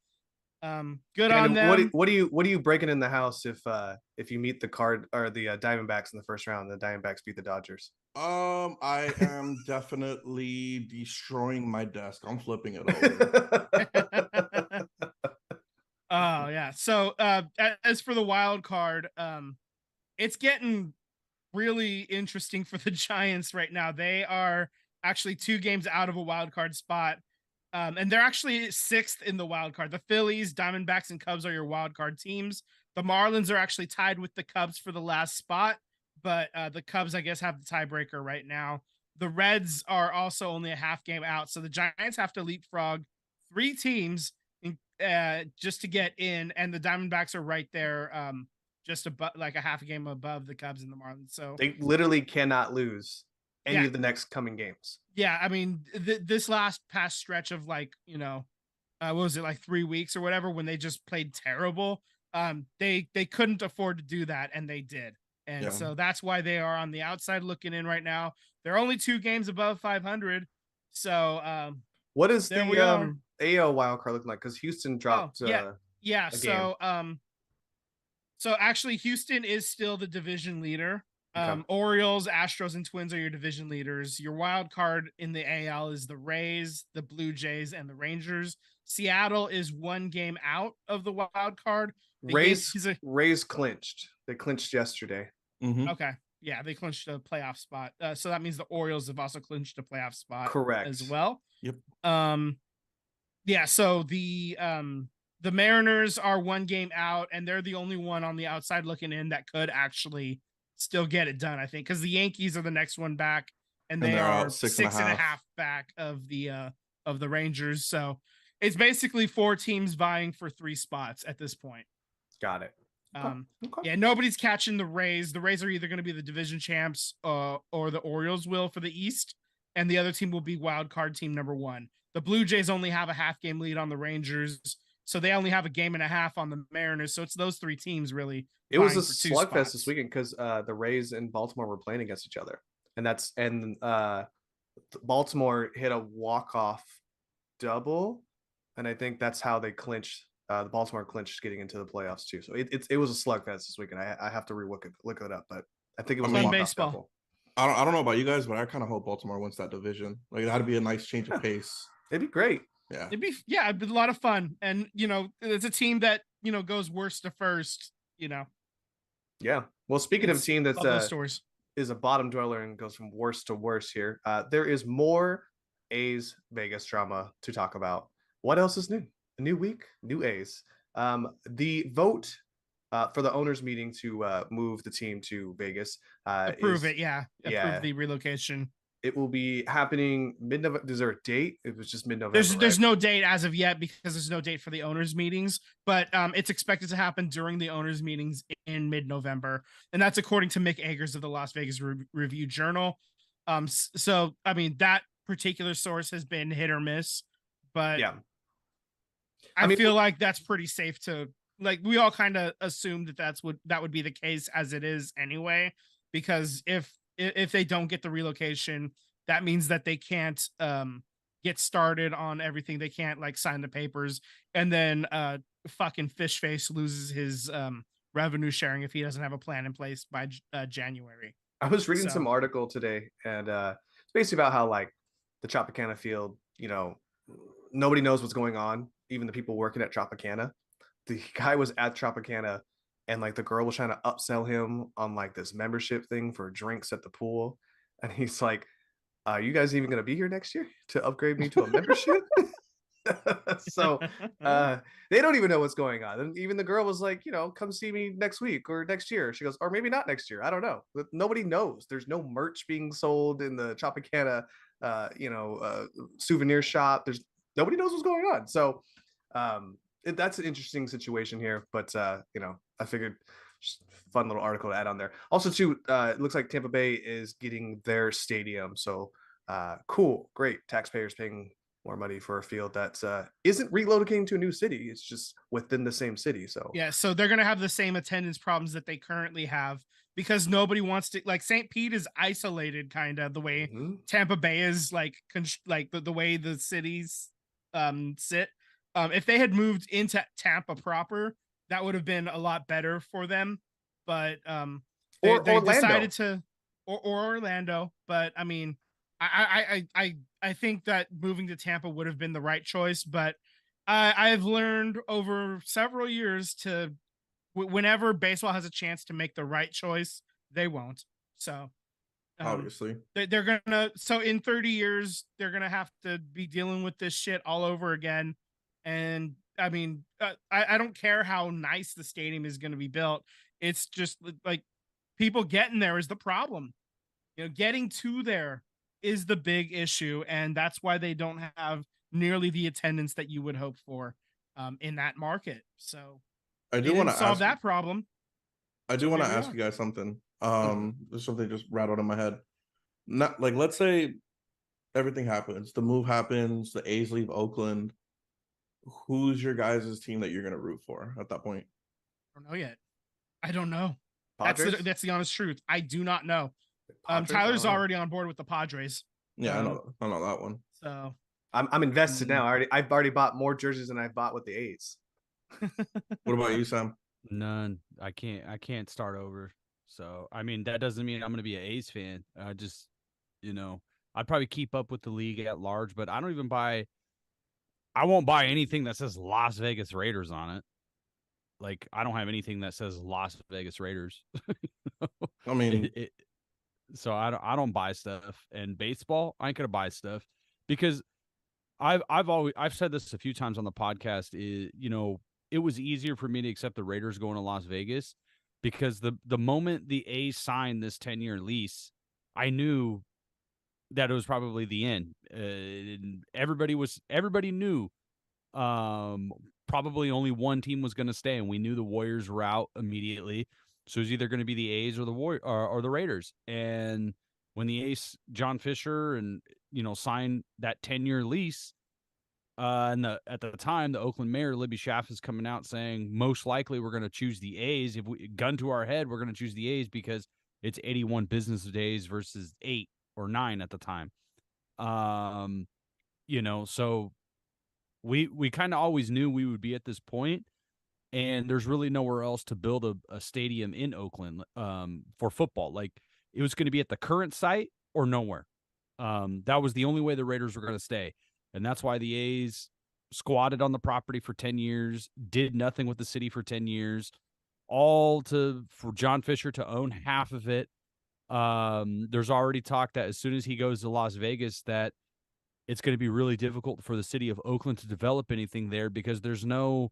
Good on them. What are you breaking in the house if you meet the card or the Diamondbacks in the first round? The Diamondbacks beat the Dodgers. I am definitely destroying my desk. I'm flipping it over. Oh yeah. So as for the wild card, it's getting really interesting for the Giants right now. They are actually 2 games out of a wild card spot. And they're actually 6th in the wild card. The Phillies, Diamondbacks, and Cubs are your wild card teams. The Marlins are actually tied with the Cubs for the last spot, but the Cubs, I guess, have the tiebreaker right now. The Reds are also only a half game out, so the Giants have to leapfrog 3 teams just to get in, and the Diamondbacks are right there, just above, like a half a game above the Cubs and the Marlins. So they literally cannot lose any of the next coming games. Yeah, I mean, this past stretch of what was it, like 3 weeks or whatever, when they just played terrible. They couldn't afford to do that, and they did. And so that's why they are on the outside looking in right now. They're only 2 games above 500. So what is the AL wildcard looking like? Because Houston dropped. So actually, Houston is still the division leader. Okay. Orioles, Astros, and Twins are your division leaders. Your wild card in the AL is the Rays, the Blue Jays, and the Rangers. Seattle is 1 game out of the wild card. Rays clinched. They clinched yesterday. Mm-hmm. Okay. Yeah, they clinched a playoff spot. So that means the Orioles have also clinched a playoff spot. Correct. As well. Yep. Yeah, so the Mariners are 1 game out, and they're the only one on the outside looking in that could actually still get it done, I think, because the Yankees are the next one back, and they are 6.5 back of the Rangers. So it's basically 4 teams vying for 3 spots at this point. Got it. Yeah, nobody's catching the Rays. The Rays are either going to be the division champs or the Orioles will for the East, and the other team will be wild card team number 1. The Blue Jays only have a half game lead on the Rangers, so they only have a game and a half on the Mariners. So it's those 3 teams really. It was a slugfest this weekend because the Rays and Baltimore were playing against each other, and Baltimore hit a walk-off double, and I think that's how they clinched. The Baltimore clinched getting into the playoffs too. So it was a slugfest this weekend. I have to look it up, but I think it was a walk-off double. I don't know about you guys, but I kind of hope Baltimore wins that division. Like, that'd be a nice change of pace. It'd be great. Yeah. It'd be a lot of fun. And, it's a team that, goes worst to first, Yeah. Well, speaking of a team that is a bottom dweller and goes from worst to worst here, there is more A's Vegas drama to talk about. What else is new? A new week, new A's. The vote for the owners meeting to move the team to Vegas. Approve the relocation. It will be happening mid-November. Is there a date? It was just mid-November. There's no date as of yet because there's no date for the owners meetings, but it's expected to happen during the owners meetings in mid-November, and that's according to Mick Agers of the Las Vegas Review Journal. So I mean, that particular source has been hit or miss, but yeah, I feel like that's pretty safe to, like, we all kind of assumed that would be the case as it is anyway, because if they don't get the relocation, that means that they can't get started on everything. They can't sign the papers, and then fucking Fishface loses his revenue sharing if he doesn't have a plan in place by January. I was reading some article today, and it's basically about how the Tropicana field, nobody knows what's going on, even the people working at Tropicana. The guy was at Tropicana, and the girl was trying to upsell him on this membership thing for drinks at the pool. And he's like, are you guys even going to be here next year to upgrade me to a membership? So they don't even know what's going on. And even the girl was like, come see me next week or next year. She goes, or maybe not next year. I don't know. But nobody knows. There's no merch being sold in the Tropicana, souvenir shop. There's nobody knows what's going on. So that's an interesting situation here. But I figured fun little article to add on there. Also, too, it looks like Tampa Bay is getting their stadium. So cool, great. Taxpayers paying more money for a field that isn't relocating to a new city. It's just within the same city. So yeah, so they're gonna have the same attendance problems that they currently have because nobody wants to. Like St. Pete is isolated, kind of the way Tampa Bay is, like the way the cities sit. If they had moved into Tampa proper, that would have been a lot better for them. But they decided to, or Orlando. But I mean, I think that moving to Tampa would have been the right choice, but I've learned over several years to whenever baseball has a chance to make the right choice, they won't. So obviously they're gonna. So in 30 years, they're gonna have to be dealing with this shit all over again. And I mean, I don't care how nice the stadium is going to be built. It's just like people getting there is the problem. Getting to there is the big issue, and that's why they don't have nearly the attendance that you would hope for in that market. So I do want to solve that problem. I do want to ask you guys something. There's something just rattled in my head. Not like, let's say everything happens, the move happens, the A's leave Oakland. Who's your guys' team that you're going to root for at that point? I don't know yet. I don't know. Padres? That's the honest truth. I do not know. Padres? Tyler's already on board with the Padres. Yeah, I know that one. So I'm invested now. I've already bought more jerseys than I've bought with the A's. What about you, Sam? None. I can't start over. So I mean, that doesn't mean I'm going to be an A's fan. I just, I'd probably keep up with the league at large, but I won't buy anything that says Las Vegas Raiders on it. Like, I don't have anything that says Las Vegas Raiders. I mean, so I don't buy stuff. And baseball, I ain't gonna buy stuff because I've said this a few times on the podcast. It was easier for me to accept the Raiders going to Las Vegas because the moment the A's signed this 10-year lease, I knew that it was probably the end. And everybody knew probably only one team was going to stay, and we knew the Warriors were out immediately. So it was either going to be the A's or the Raiders. And when the A's, John Fisher, and signed that 10-year lease, and at the time the Oakland mayor Libby Schaaf is coming out saying most likely we're going to choose the A's. If we gun to our head, we're going to choose the A's because it's 81 business days versus 8 or 9 at the time. So we kind of always knew we would be at this point, and there's really nowhere else to build a stadium in Oakland for football. Like, it was going to be at the current site or nowhere. That was the only way the Raiders were going to stay. And that's why the A's squatted on the property for 10 years, did nothing with the city for 10 years, all for John Fisher to own half of it. There's already talk that as soon as he goes to Las Vegas, that it's going to be really difficult for the city of Oakland to develop anything there because there's no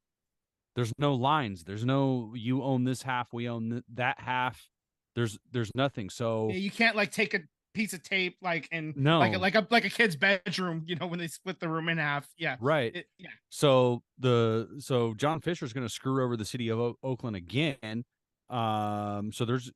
lines. There's no, you own this half, we own that half. There's nothing. So you can't take a piece of tape and no, like a kid's bedroom, when they split the room in half. Yeah. Right. Yeah. So John Fisher is going to screw over the city of Oakland again. So there's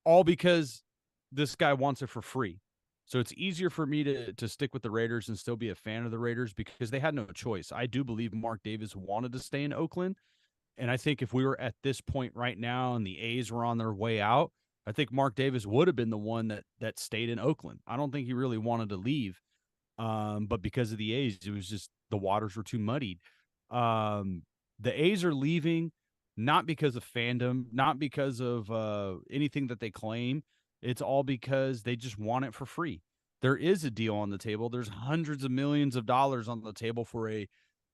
all because this guy wants it for free. So it's easier for me to stick with the Raiders and still be a fan of the Raiders because they had no choice. I do believe Mark Davis wanted to stay in Oakland. And I think if we were at this point right now and the A's were on their way out, I think Mark Davis would have been the one that stayed in Oakland. I don't think he really wanted to leave. But because of the A's, it was just the waters were too muddied. The A's are leaving not because of fandom, not because of anything that they claim. It's all because they just want it for free. There is a deal on the table. There's hundreds of millions of dollars on the table for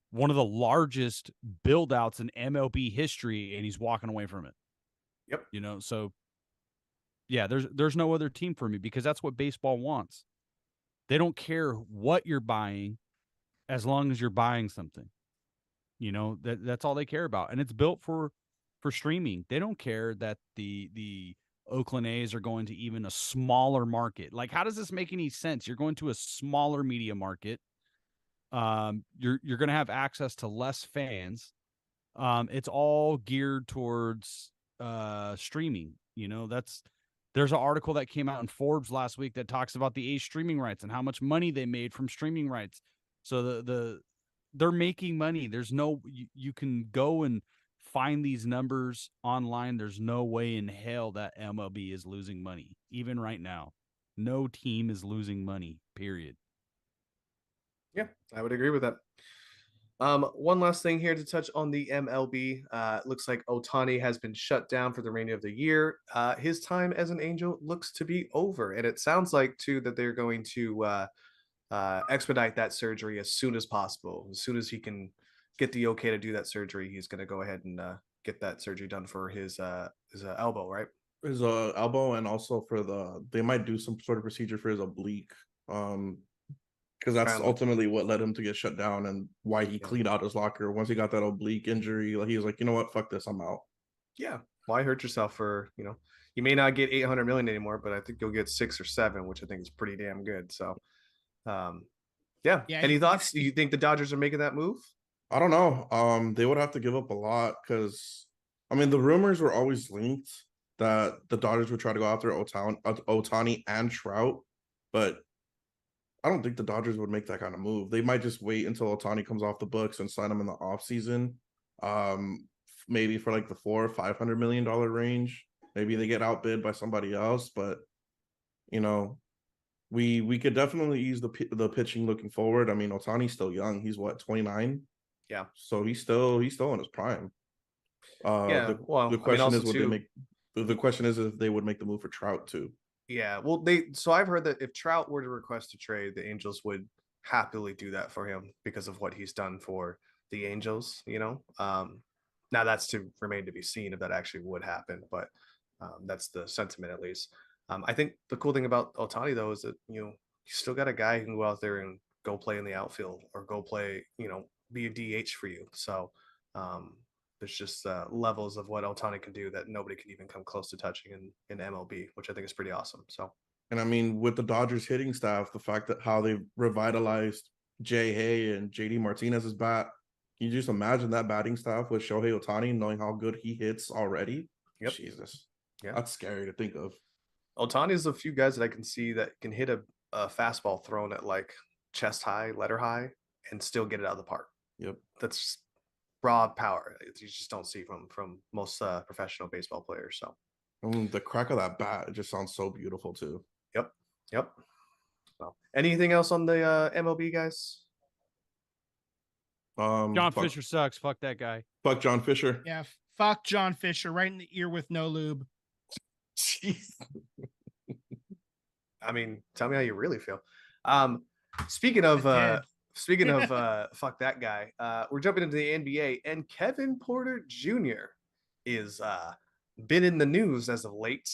one of the largest build outs in MLB history, and he's walking away from it. Yep. So yeah, there's no other team for me because that's what baseball wants. They don't care what you're buying. as long as you're buying something. That's all they care about. And it's built for streaming. They don't care that the Oakland A's are going to even a smaller market. Like, how does this make any sense? You're going to a smaller media market. You're going to have access to less fans. It's all geared towards streaming. There's an article that came out in Forbes last week that talks about the A's streaming rights and how much money they made from streaming rights. So they're making money. There's no you can go and find these numbers online. There's no way in hell that MLB is losing money. Even right now, no team is losing money, period. Yeah, I would agree with that. One last thing here to touch on the MLB. It looks like Ohtani has been shut down for the remainder of the year. His time as an Angel looks to be over, and it sounds like too that they're going to expedite that surgery as soon as possible. As soon as he can get the okay to do that surgery, he's going to go ahead and get that surgery done for his elbow, right? His elbow, and also they might do some sort of procedure for his oblique. Because that's ultimately what led him to get shut down and why he cleaned out his locker. Once he got that oblique injury, he was like, you know what, fuck this, I'm out. Yeah, why hurt yourself for, you may not get 800 million anymore, but I think you'll get 6 or 7, which I think is pretty damn good. So, yeah. Any thoughts? Do you think the Dodgers are making that move? I don't know. They would have to give up a lot because, the rumors were always linked that the Dodgers would try to go after Ohtani and Trout, but I don't think the Dodgers would make that kind of move. They might just wait until Ohtani comes off the books and sign him in the offseason. Maybe for like the $400 or $500 million range. Maybe they get outbid by somebody else, but we could definitely use the pitching looking forward. Ohtani's still young. He's what, 29? Yeah. So he's still in his prime. The question is if they would make the move for Trout too. Yeah, well, so I've heard that if Trout were to request a trade, the Angels would happily do that for him because of what he's done for the Angels. Now that's to remain to be seen if that actually would happen, but that's the sentiment at least. I think the cool thing about Ohtani though is that you still got a guy who can go out there and go play in the outfield or go play, be a DH for you. So there's just levels of what Ohtani can do that nobody can even come close to touching in MLB, which I think is pretty awesome. So, and with the Dodgers hitting staff, the fact that how they revitalized Jay Hay and JD Martinez's bat, can you just imagine that batting staff with Shohei Ohtani, knowing how good he hits already? Yep. Jesus, yeah, that's scary to think of. Ohtani is a few guys that I can see that can hit a fastball thrown at like chest high, letter high, and still get it out of the park. Yep, that's raw power you just don't see from most professional baseball players. So the crack of that bat, it just sounds so beautiful too. Yep. So anything else on the MLB guys? John Fisher sucks. Fuck that guy. Fuck John Fisher. Yeah, fuck John Fisher right in the ear with no lube. Jeez. Tell me how you really feel. Speaking of fuck that guy, we're jumping into the NBA, and Kevin Porter Jr. is been in the news as of late.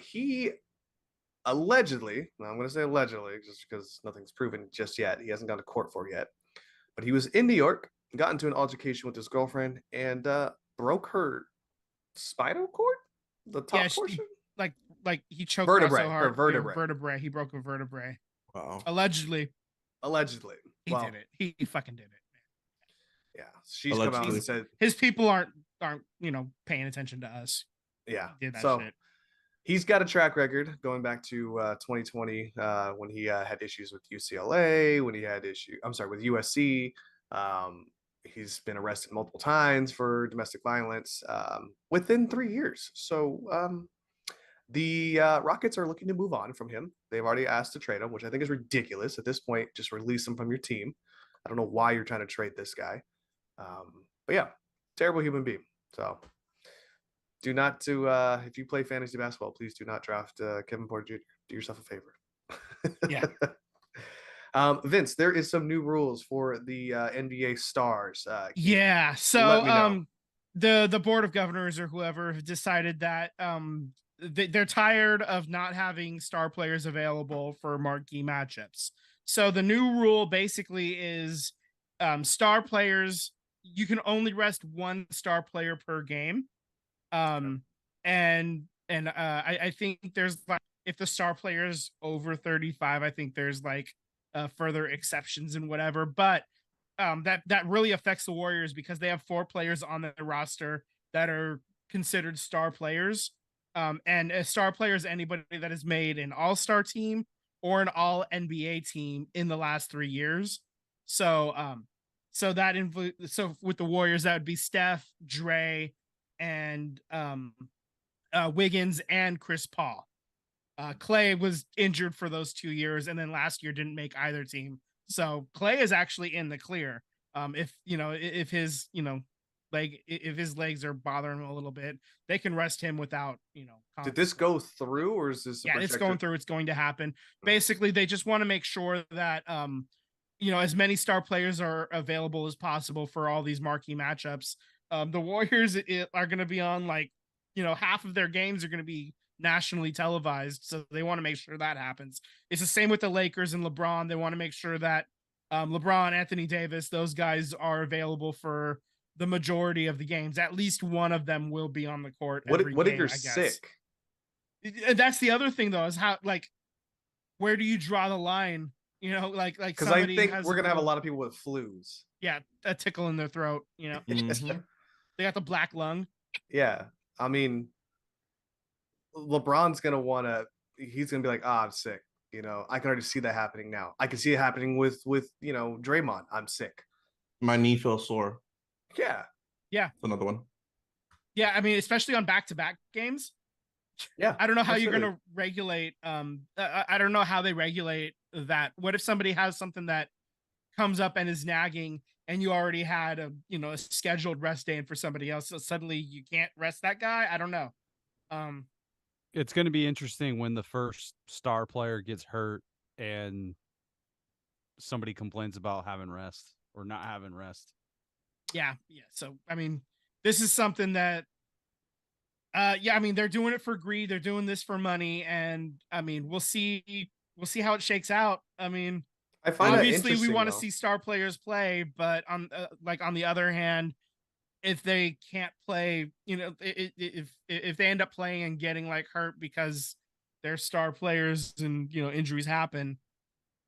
He allegedly, I'm going to say allegedly just because nothing's proven just yet. He hasn't gone to court for it yet. But he was in New York, got into an altercation with his girlfriend, and broke her spinal cord, the top portion. Like he choked vertebrae, so hard. vertebrae. He broke a vertebrae. Wow. Allegedly. He did it. He fucking did it. Yeah, she's come out and said his people aren't paying attention to us. Yeah, did that so shit. He's got a track record going back to 2020 when he had issues with UCLA, when he had with USC. He's been arrested multiple times for domestic violence within 3 years. So the Rockets are looking to move on from him. They've already asked to trade him, which I think is ridiculous at this point. Just release him from your team. I don't know why you're trying to trade this guy. But yeah, terrible human being. So do not if you play fantasy basketball, please do not draft Kevin Porter Jr. Do yourself a favor. Yeah. Vince, there is some new rules for the NBA stars. Yeah. So the board of governors or whoever have decided that they're tired of not having star players available for marquee matchups. So the new rule basically is star players, you can only rest one star player per game. I think there's like, if the star player is over 35, I think there's like further exceptions and whatever. But that really affects the Warriors because they have 4 players on their roster that are considered star players. And a star player is anybody that has made an all-star team or an all NBA team in the last 3 years. So so with the Warriors, that would be Steph, Dre, and Wiggins and Chris Paul. Clay was injured for those 2 years, and then last year didn't make either team. So Clay is actually in the clear. If his if his legs are bothering him a little bit, they can rest him without Did this go through, or is this? Yeah, it's going through. It's going to happen. Basically, they just want to make sure that as many star players are available as possible for all these marquee matchups. The Warriors are going to be on half of their games are going to be nationally televised, so they want to make sure that happens. It's the same with the Lakers and LeBron. They want to make sure that LeBron, Anthony Davis, those guys are available for the majority of the games. At least one of them will be on the court. What game, if you're sick? That's the other thing, though, is how where do you draw the line? Because I think we're gonna have a lot of people with flus. Yeah, a tickle in their throat. Mhm. They got the black lung. Yeah, I mean, LeBron's gonna he's gonna be like, I'm sick. I can already see that happening now. I can see it happening with Draymond. I'm sick. My knee feels sore. Yeah. Yeah. That's another one. Yeah, I mean, especially on back-to-back games. Yeah. I don't know how you're going to regulate. I don't know how they regulate that. What if somebody has something that comes up and is nagging, and you already had a scheduled rest day, and for somebody else, so suddenly you can't rest that guy? I don't know. It's going to be interesting when the first star player gets hurt and somebody complains about having rest or not having rest. Yeah. So, I mean, this is something that, I mean, they're doing it for greed. They're doing this for money. And I mean, we'll see how it shakes out. I mean, obviously we want to see star players play, but on the other hand, if they can't play, if they end up playing and getting hurt because they're star players and, injuries happen,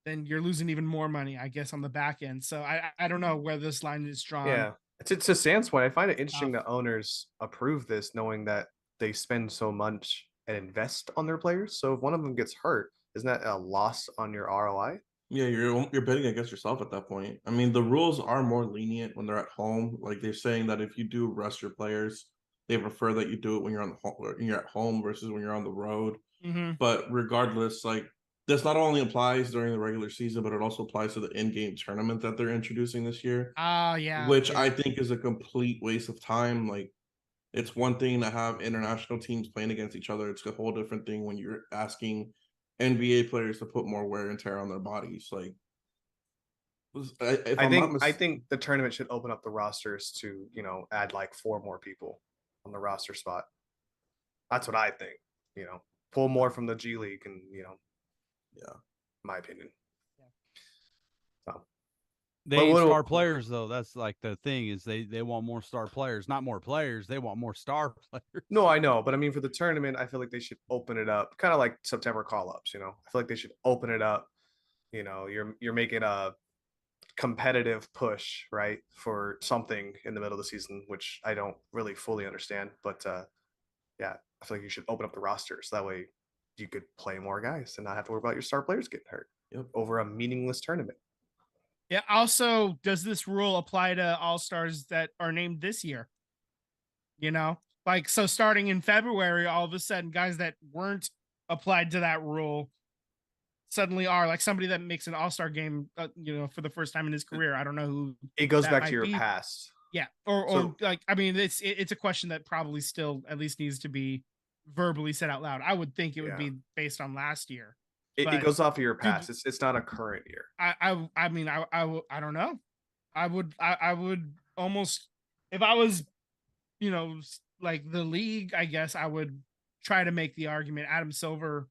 then you're losing even more money, I guess, on the back end. So I don't know where this line is drawn. Yeah. To Sam's point, I find it interesting that owners approve this, knowing that they spend so much and invest on their players. So if one of them gets hurt, isn't that a loss on your ROI? Yeah, you're betting against yourself at that point. I mean, the rules are more lenient when they're at home. Like they're saying that if you do rest your players, they prefer that you do it when you're when you're at home versus when you're on the road. Mm-hmm. But regardless, this not only applies during the regular season, but it also applies to the in-game tournament that they're introducing this year. Yeah. Which I think is a complete waste of time. It's one thing to have international teams playing against each other. It's a whole different thing when you're asking NBA players to put more wear and tear on their bodies. I think the tournament should open up the rosters to, add 4 more people on the roster spot. That's what I think. Pull more from the G League and, yeah, my opinion. Yeah. So they ain't star players though. That's the thing is they want more star players, not more players. They want more star players. No, I know, but I mean for the tournament, I feel like they should open it up, kind of like September call-ups. I feel like they should open it up. You're making a competitive push, right, for something in the middle of the season, which I don't really fully understand. But yeah, I feel like you should open up the roster so that way you could play more guys and not have to worry about your star players getting hurt over a meaningless tournament. Yeah. Also, does this rule apply to all-stars that are named this year? So starting in February, all of a sudden, guys that weren't applied to that rule suddenly are, somebody that makes an all-star game, for the first time in his career. I don't know who. It goes back to your past. Yeah. I mean, it's a question that probably still at least needs to be verbally said out loud. I would think it would be based on last year. It goes off of your past. It's not a current year. I mean, I don't know. I would almost, if I was, the league, I guess I would try to make the argument. Adam Silver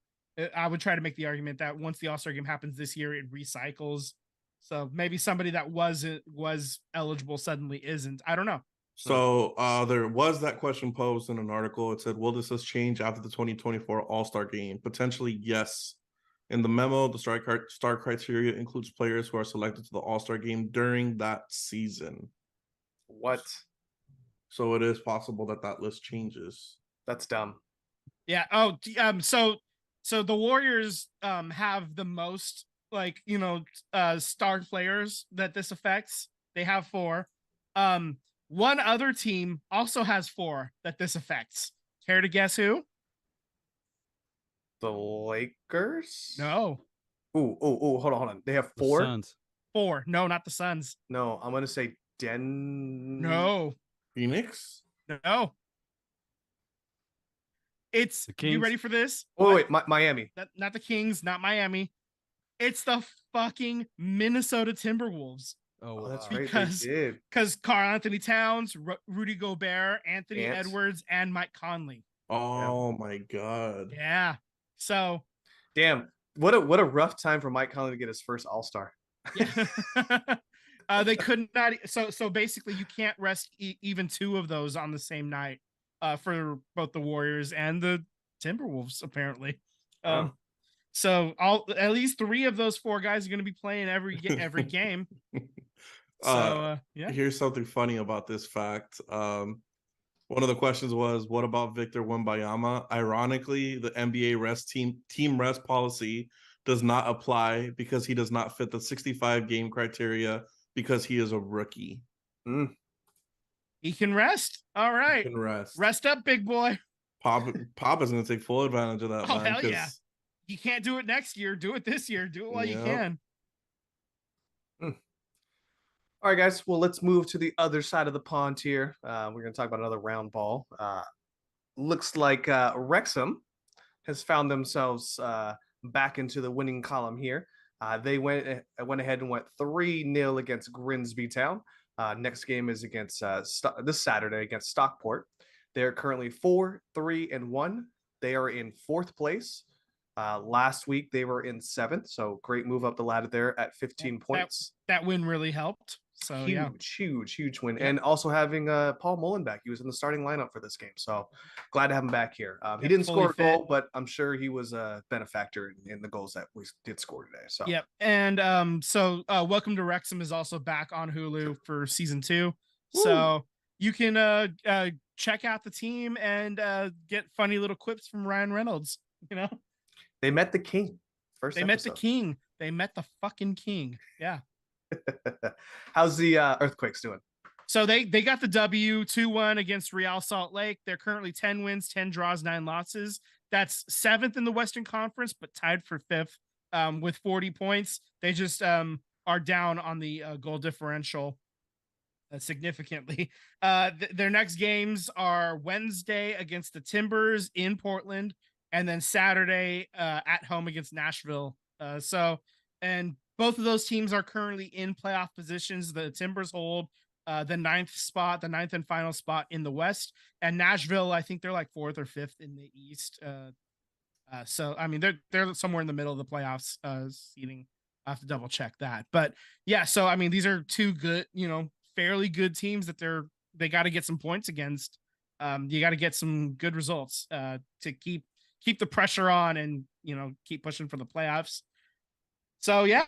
I would try to make the argument that once the All-Star game happens this year, it recycles. So maybe somebody that was eligible suddenly isn't. I don't know. So there was that question posed in an article. It said, will this change after the 2024 All-Star game? Potentially, yes. In the memo, the star criteria includes players who are selected to the All-Star game during that season. What? So it is possible that list changes. That's dumb. Yeah. Oh, so the Warriors have the most star players that this affects. They have 4. One other team also has 4 that this affects. Care to guess who? The Lakers? No. Hold on. They have 4? Suns. 4. No, not the Suns. No, I'm gonna say No. Phoenix? No. It's The Kings? you ready for this? Oh wait, Miami. Not the Kings, not Miami. It's the fucking Minnesota Timberwolves. Oh, that's right, right. They did. Because Karl Anthony Towns, Rudy Gobert, Anthony Edwards, and Mike Conley. Oh my God. Yeah. So damn, what a rough time for Mike Conley to get his first All-Star. Yeah. They could not. So basically, you can't rest even 2 of those on the same night for both the Warriors and the Timberwolves, apparently. Wow. So at least 3 of those 4 guys are going to be playing every game. So yeah. Here's something funny about this fact. One of the questions was, what about Victor Wembanyama? Ironically, the NBA team rest policy does not apply because he does not fit the 65 game criteria because he is a rookie. He can rest. All right. He can rest. Rest up, big boy. Papa's going to take full advantage of that. Oh, hell yeah. You can't do it next year. Do it this year. Do it while you can. All right, guys. Well, let's move to the other side of the pond here. We're going to talk about another round ball. Looks like Wrexham has found themselves back into the winning column here. They went ahead and went 3-0 against Grimsby Town. Next game is against this Saturday against Stockport. They're currently 4-3-1. They are in 4th place. Last week they were in 7th, so great move up the ladder there at 15 points. That win really helped. So huge win. Yeah. And also having Paul Mullen back. He was in the starting lineup for this game, so glad to have him back here. He didn't score a goal, but I'm sure he was a benefactor in the goals that we did score today. So yep. And so Welcome to Wrexham is also back on Hulu for season 2. Woo. So you can check out the team and get funny little quips from Ryan Reynolds. They met the king. They met the king. They met the fucking king. Yeah. How's the Earthquakes doing? So they got the W 2-1 against Real Salt Lake. They're currently 10 wins, 10 draws, 9 losses. That's 7th in the Western Conference, but tied for 5th with 40 points. They just are down on the goal differential significantly. Their next games are Wednesday against the Timbers in Portland, and then Saturday at home against Nashville. And both of those teams are currently in playoff positions. The Timbers hold the 9th and final spot in the West, and Nashville, I think they're like 4th or 5th in the East. So I mean, they're somewhere in the middle of the playoffs seating. I have to double check that, but yeah. So I mean, these are 2 good, fairly good teams that they got to get some points against. You got to get some good results to keep the pressure on and keep pushing for the playoffs. So yeah,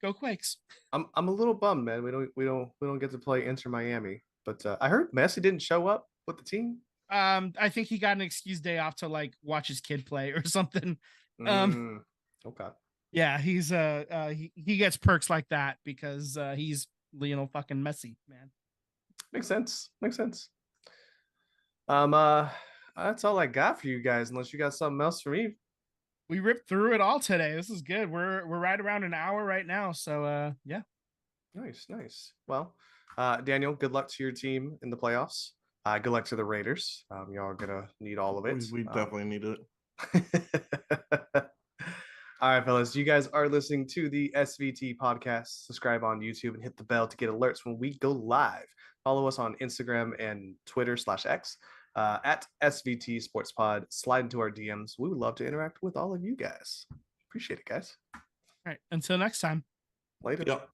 go Quakes. I'm a little bummed, man. We don't get to play Inter Miami, but I heard Messi didn't show up with the team. I think he got an excuse day off to like watch his kid play or something. Okay. Yeah, he's he gets perks like that because he's fucking Messi, man. Makes sense. That's all I got for you guys, unless you got something else for me. We ripped through it all today. This is good. We're right around an hour right now. So yeah. Nice. Well, Daniel, good luck to your team in the playoffs. Good luck to the Raiders. Y'all are gonna need all of it. We definitely need it. All right, fellas. You guys are listening to the SVT podcast. Subscribe on YouTube and hit the bell to get alerts when we go live. Follow us on Instagram and Twitter /X at SVT Sports Pod. Slide into our DMs. We would love to interact with all of you guys. Appreciate it, guys. All right. Until next time. Later. Yep.